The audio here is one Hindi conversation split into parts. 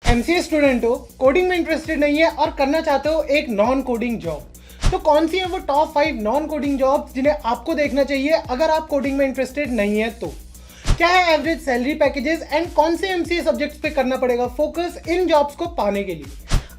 एमसीए स्टूडेंट हो, कोडिंग में इंटरेस्टेड नहीं है और करना चाहते हो एक नॉन कोडिंग जॉब, तो कौन सी है वो टॉप 5 नॉन कोडिंग जॉब्स जिन्हें आपको देखना चाहिए अगर आप कोडिंग में इंटरेस्टेड नहीं है तो? क्या है एवरेज सैलरी पैकेजेस एंड कौन से एमसीए सब्जेक्ट्स पे करना पड़ेगा फोकस इन जॉब्स को पाने के लिए?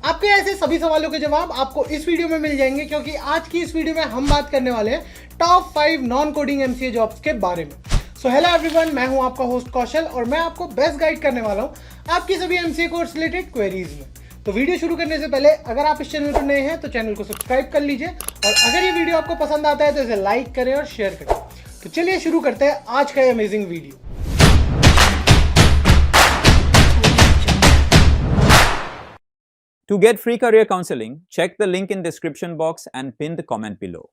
आपके ऐसे सभी सवालों के जवाब आपको इस वीडियो में मिल जाएंगे, क्योंकि आज की इस वीडियो में हम बात करने वाले हैं top 5 non coding MCA jobs के बारे में। सो हेलो एवरीवन, मैं हूं आपका होस्ट कौशल और मैं आपको बेस्ट गाइड करने वाला हूं आपकी सभी एमसीए कोर्स रिलेटेड क्वेरीज में। तो वीडियो शुरू करने से पहले अगर आप इस चैनल पर नए हैं तो चैनल को सब्सक्राइब कर लीजिए, और अगर ये वीडियो आपको पसंद आता है तो इसे लाइक करें और शेयर करें। तो चलिए शुरू करते हैं आज का amazing video. To get free career counseling, check the link in description box and pin the comment below.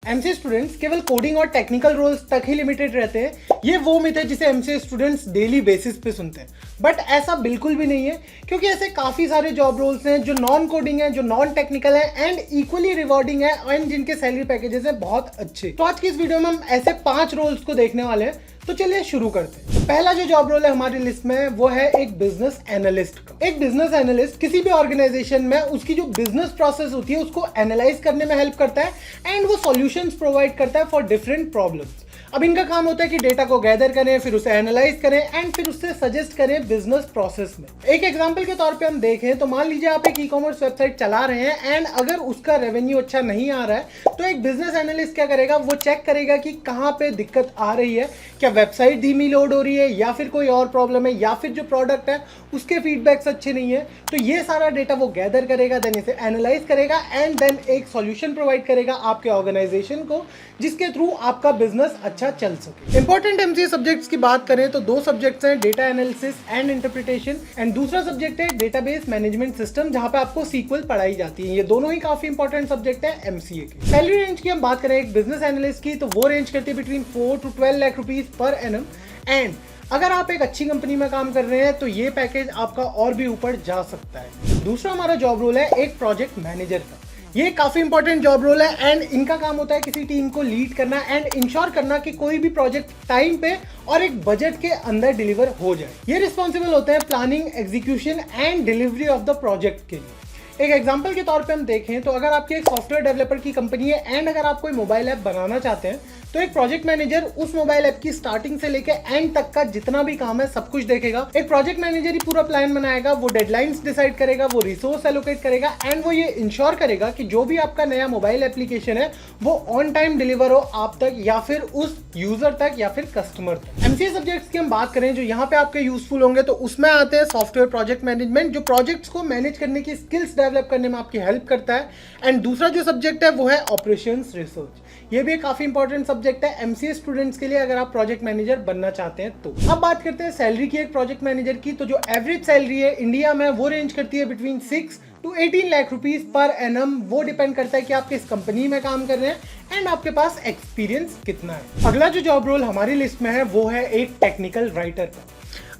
MCA students केवल कोडिंग और टेक्निकल रोल्स तक ही लिमिटेड रहते हैं, ये वो मिथ है जिसे एमसीए स्टूडेंट्स डेली बेसिस पे सुनते हैं। बट ऐसा बिल्कुल भी नहीं है, क्योंकि ऐसे काफ़ी सारे जॉब रोल्स हैं जो नॉन कोडिंग है, जो नॉन टेक्निकल है एंड इक्वली रिवॉर्डिंग है एंड जिनके सैलरी पैकेजेस हैं बहुत अच्छे। तो आज की इस वीडियो में हम ऐसे 5 रोल्स को देखने वाले हैं। तो चलिए शुरू करते हैं। तो पहला जो जॉब रोल है हमारी लिस्ट में वो है एक बिजनेस एनालिस्ट का। एक बिजनेस एनालिस्ट किसी भी ऑर्गेनाइजेशन में उसकी जो बिजनेस प्रोसेस होती है उसको एनालाइज करने में हेल्प करता है एंड वो सॉल्यूशंस प्रोवाइड करता है फॉर डिफरेंट प्रॉब्लम्स। अब इनका काम होता है कि डेटा को गैदर करें, फिर उसे एनालाइज करें एंड फिर उससे सजेस्ट करें बिजनेस प्रोसेस में। एक एग्जांपल के तौर पे हम देखें तो मान लीजिए आप एक ई-कॉमर्स वेबसाइट चला रहे हैं एंड अगर उसका रेवेन्यू अच्छा नहीं आ रहा है तो एक बिजनेस एनालिस्ट क्या करेगा, वो चेक करेगा कि कहाँ पे दिक्कत आ रही है, क्या वेबसाइट धीमी लोड हो रही है या फिर कोई और प्रॉब्लम है या फिर जो प्रोडक्ट है उसके फीडबैक्स अच्छे नहीं है। तो ये सारा डेटा वो गैदर करेगा, देन इसे एनालाइज करेगा एंड देन एक सॉल्यूशन प्रोवाइड करेगा आपके ऑर्गेनाइजेशन को, जिसके थ्रू आपका बिजनेस अच्छा चल सके। इंपॉर्टेंट एमसीए सब्जेक्ट्स की बात करें तो 2 सब्जेक्ट्स हैं, data analysis and interpretation, and दूसरा सब्जेक्ट है डेटाबेस मैनेजमेंट सिस्टम, जहां पे आपको सीक्वल पढ़ाई जाती है। ये दोनों ही काफी इंपॉर्टेंट सब्जेक्ट है एमसीए के। सैलरी रेंज की हम बात करें एक बिजनेस एनालिस्ट की, तो वो रेंज करती है between 4 to 12 lakh rupees per annum, and अगर आप एक अच्छी कंपनी में काम कर रहे हैं तो ये पैकेज आपका और भी ऊपर जा सकता है। दूसरा हमारा जॉब रोल है एक प्रोजेक्ट मैनेजर का। ये काफी इंपॉर्टेंट जॉब रोल है एंड इनका काम होता है किसी टीम को लीड करना एंड इंश्योर करना कि कोई भी प्रोजेक्ट टाइम पे और एक बजट के अंदर डिलीवर हो जाए। ये रिस्पॉन्सिबल होते हैं planning, execution and delivery of the project के लिए। एक एग्जांपल के तौर पे हम देखें तो अगर आपकी एक सॉफ्टवेयर डेवलपर की कंपनी है एंड अगर आप कोई मोबाइल ऐप बनाना चाहते हैं तो एक प्रोजेक्ट मैनेजर उस मोबाइल ऐप की स्टार्टिंग से लेकर एंड तक का जितना भी काम है सब कुछ देखेगा। एक प्रोजेक्ट मैनेजर ही पूरा प्लान बनाएगा, वो डेडलाइंस डिसाइड करेगा, वो रिसोर्स एलोकेट करेगा एंड वो ये इंश्योर करेगा कि जो भी आपका नया मोबाइल एप्लीकेशन है वो ऑन टाइम डिलीवर हो आप तक या फिर उस यूजर तक या फिर कस्टमर तक। एमसीए सब्जेक्ट्स की हम बात करें जो यहाँ पे आपके यूजफुल होंगे तो उसमें आते हैं सॉफ्टवेयर प्रोजेक्ट मैनेजमेंट, जो प्रोजेक्ट्स को मैनेज करने की स्किल्स डेवलप करने में आपकी हेल्प करता है, एंड दूसरा जो सब्जेक्ट है वो है ऑपरेशंस रिसर्च। ये भी एक काफी इंपॉर्टेंट सब्जेक्ट है एमसीए स्टूडेंट्स के लिए अगर आप प्रोजेक्ट मैनेजर बनना चाहते हैं तो। अब बात करते हैं सैलरी की एक प्रोजेक्ट मैनेजर की, तो जो एवरेज सैलरी है इंडिया में वो रेंज करती है between 6 to 18 lakh rupees per annum. वो डिपेंड करता है कि आप किस कंपनी में काम कर रहे हैं एंड आपके पास एक्सपीरियंस कितना है। अगला जो जॉब रोल हमारी लिस्ट में है वो है एक टेक्निकल राइटर का।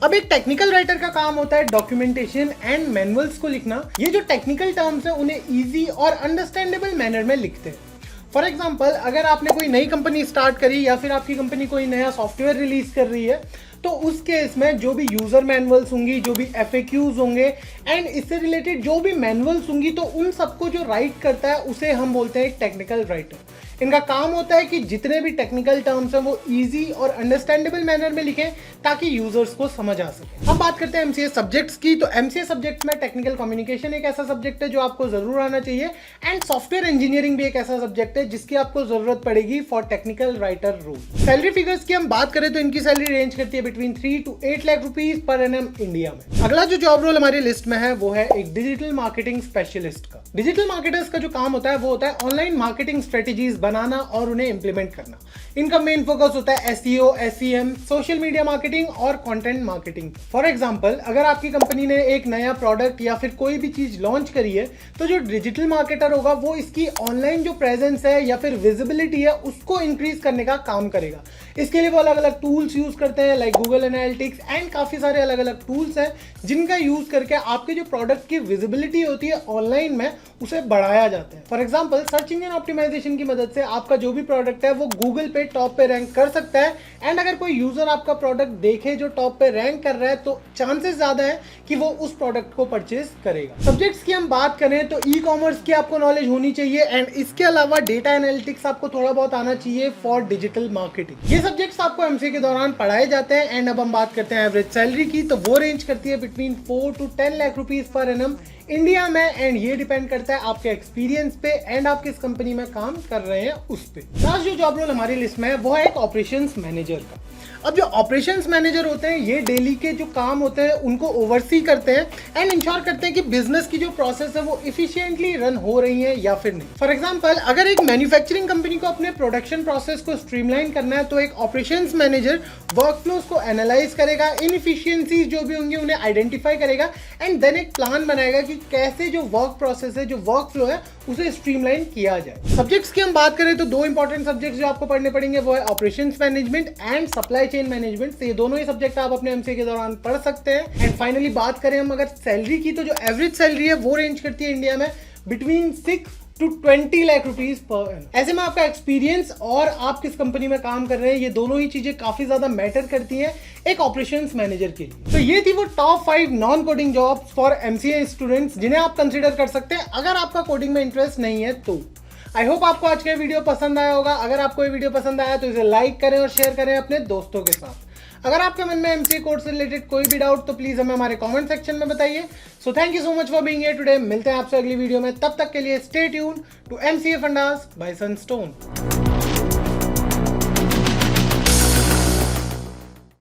अब एक टेक्निकल राइटर का काम होता है डॉक्यूमेंटेशन एंड मैनुअल्स को लिखना। ये जो टेक्निकल टर्म्स है उन्हें इजी और अंडरस्टैंडेबल मैनर में लिखते हैं। फॉर एग्जाम्पल अगर आपने कोई नई कंपनी स्टार्ट करी या फिर आपकी कंपनी कोई नया सॉफ्टवेयर रिलीज कर रही है तो उस केस में जो भी यूजर मैनुअल्स होंगी, जो भी FAQs होंगे एंड इससे रिलेटेड जो भी मैनुअल्स होंगी, तो उन सबको जो राइट करता है उसे हम बोलते हैं एक टेक्निकल राइटर। इनका काम होता है कि जितने भी टेक्निकल टर्म्स हैं वो इजी और अंडरस्टैंडेबल मैनर में लिखें ताकि यूजर्स को समझ आ सके। अब बात करते हैं एमसीए सब्जेक्ट्स की, तो एमसीए सब्जेक्ट्स में टेक्निकल कम्युनिकेशन एक ऐसा सब्जेक्ट है जो आपको जरूर आना चाहिए, एंड सॉफ्टवेयर इंजीनियरिंग भी एक ऐसा सब्जेक्ट है जिसकी आपको जरूरत पड़ेगी for technical writer role. Salary figures की हम बात करें तो इनकी सैलरी रेंज करती है between 3 to 8 lakh rupees per annum India में। अगला जो जॉब रोल हमारी लिस्ट में है वो है एक डिजिटल मार्केटिंग स्पेशलिस्ट का। डिजिटल मार्केटर्स का जो काम होता है वो होता है ऑनलाइन मार्केटिंग स्ट्रेटेजीज बनाना और उन्हें इंप्लीमेंट करना। इनका मेन फोकस होता है SEO, SEM, social media marketing और कंटेंट मार्केटिंग। फॉर एग्जांपल अगर आपकी कंपनी ने एक नया प्रोडक्ट या फिर कोई भी चीज लॉन्च करी है तो जो डिजिटल मार्केटर होगा वो इसकी ऑनलाइन जो प्रेजेंस है या फिर विजिबिलिटी है उसको इंक्रीज करने का काम करेगा। इसके लिए वो अलग अलग टूल्स यूज करते हैं लाइक गूगल एनालिटिक्स एंड काफी सारे अलग अलग टूल्स हैं जिनका यूज करके आपके जो प्रोडक्ट की विजिबिलिटी होती है ऑनलाइन में उसे बढ़ाया जाता है। For example search engine optimisation की मदद से आपका जो भी प्रोडक्ट है वो गूगल पे टॉप पे रैंक कर सकता है। एंड अगर कोई यूजर आपका प्रोडक्ट देखे जो टॉप पे रैंक कर रहा है तो चांसेस ज्यादा है कि वो उस प्रोडक्ट को परचेज करेगा। सब्जेक्ट्स की हम बात करें तो ई कॉमर्स की आपको नॉलेज होनी चाहिए एंड इसके अलावा डेटा एनालिटिक्स आपको थोड़ा बहुत आना चाहिए फॉर डिजिटल मार्केटिंग। ये सब्जेक्ट्स आपको एमसीए के दौरान पढ़ाए जाते हैं। एंड अब हम बात करते हैं एवरेज सैलरी की, तो वो रेंज करती है between 4 to 10 lakh rupees per annum India में। एंड ये डिपेंड करता है आपके एक्सपीरियंस पे एंड आप किस कंपनी में काम कर रहे हैं उस पे। लास्ट जो जॉब रोल हमारी लिस्ट में है वो है एक ऑपरेशंस मैनेजर का। अब जो ऑपरेशंस मैनेजर होते हैं ये डेली के जो काम होते हैं उनको ओवरसी करते हैं एंड इंश्योर करते हैं कि बिजनेस की जो प्रोसेस है वो इफिशिएंटली रन हो रही है या फिर नहीं। फॉर एग्जांपल अगर एक मैन्युफैक्चरिंग कंपनी को अपने प्रोडक्शन प्रोसेस को स्ट्रीमलाइन करना है तो एक ऑपरेशंस मैनेजर वर्कफ्लोज को एनालाइज करेगा, इनएफिशिएंसीज जो भी होंगी उन्हें आइडेंटिफाई करेगा एंड देन एक प्लान बनाएगा कि कैसे जो वर्क प्रोसेस है, जो वर्क फ्लो है उसे स्ट्रीमलाइन किया जाए। सब्जेक्ट्स की हम बात करें तो दो इंपॉर्टेंट सब्जेक्ट्स जो आपको पढ़ने पड़ेंगे वो है operations management and supply chain management. ये दोनों ही सब्जेक्ट आप अपने एमसीए के दौरान पढ़ सकते हैं। एंड फाइनली बात करें हम अगर सैलरी की तो जो एवरेज सैलरी है वो रेंज करती है इंडिया में between 6 to 20 lakh rupees per annum. ऐसे में आपका एक्सपीरियंस और आप किस कंपनी में काम कर रहे हैं ये दोनों ही चीजें काफी ज्यादा मैटर करती हैं एक ऑपरेशंस मैनेजर के लिए। तो ये थी वो top 5 non coding jobs for MCA students जिन्हें आप कंसीडर कर सकते हैं अगर आपका कोडिंग में इंटरेस्ट नहीं है तो। आई होप आपको आज का वीडियो पसंद आया होगा। अगर आपको ये वीडियो पसंद आया तो इसे लाइक करें और शेयर करें अपने दोस्तों के साथ। अगर आपके मन में एमसीए कोर्स से रिलेटेड कोई भी डाउट तो प्लीज हमें हमारे कमेंट सेक्शन में बताइए। So thank you so much for being here today. मिलते हैं आपसे अगली वीडियो में, तब तक के लिए stay tuned to MCA fundas by Sunstone.